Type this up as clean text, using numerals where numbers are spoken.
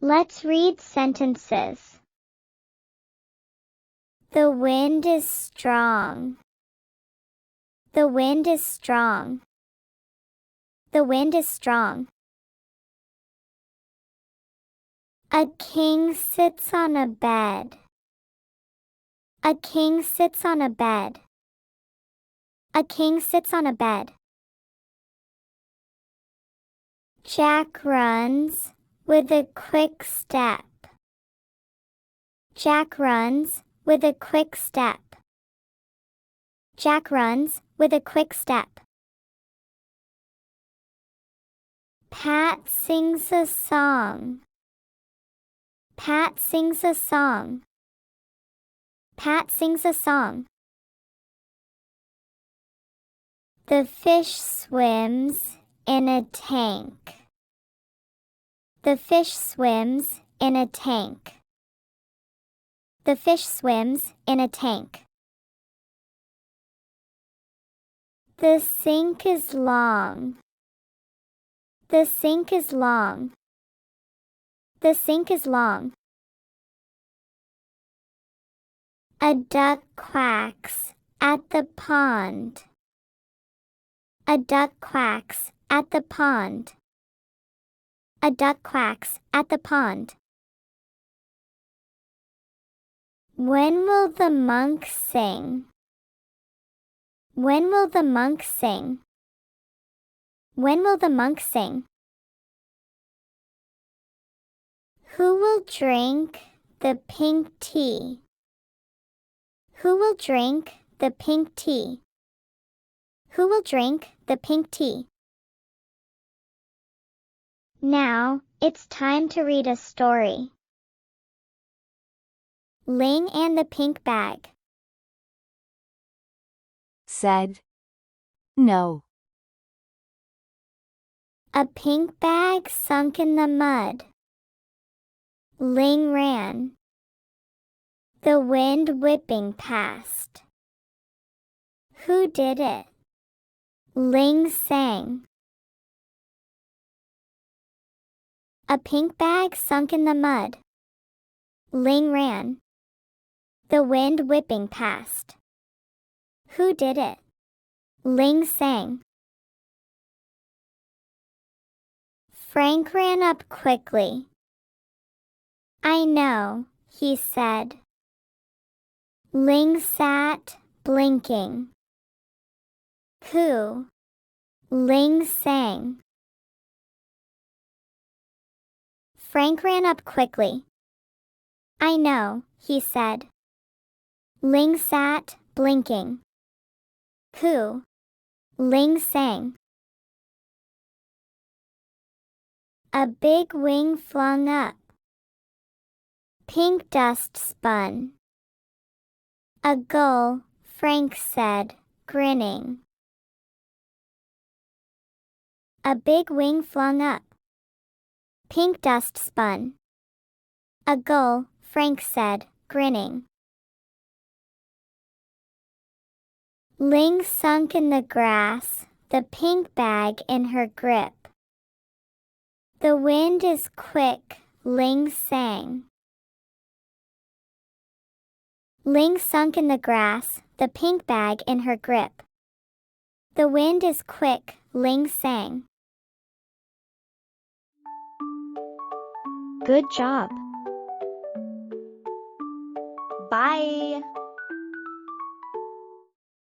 Let's read sentences. The wind is strong. The wind is strong. The wind is strong. A king sits on a bed. A king sits on a bed. A king sits on a bed. Jack runs with a quick step. Jack runs with a quick step. Jack runs with a quick step. Pat sings a song. Pat sings a song. Pat sings a song. The fish swims in a tank. The fish swims in a tank. The fish swims in a tank. The sink is long. The sink is long. The sink is long. A duck quacks at the pond. A duck quacks at the pond. A duck quacks at the pond. When will the monk sing? When will the monk sing? When will the monk sing? Who will drink the pink tea? Who will drink the pink tea? Who will drink the pink tea? Now, it's time to read a story. Ling and the Pink Bag. Said, no. A pink bag sunk in the mud. Ling ran, the wind whipping past. Who did it? Ling sang. A pink bag sunk in the mud. Ling ran, the wind whipping past. Who did it? Ling sang. Frank ran up quickly. I know, he said. Ling sat, blinking. Who? Ling sang. Frank ran up quickly. I know, he said. Ling sat, blinking. Who? Ling sang. A big wing flung up. Pink dust spun. A gull, Frank said, grinning. A big wing flung up. Pink dust spun. A gull, Frank said, grinning. Ling sunk in the grass, the pink bag in her grip. The wind is quick, Ling sang. Ling sunk in the grass, the pink bag in her grip. The wind is quick, Ling sang. Good job. Bye.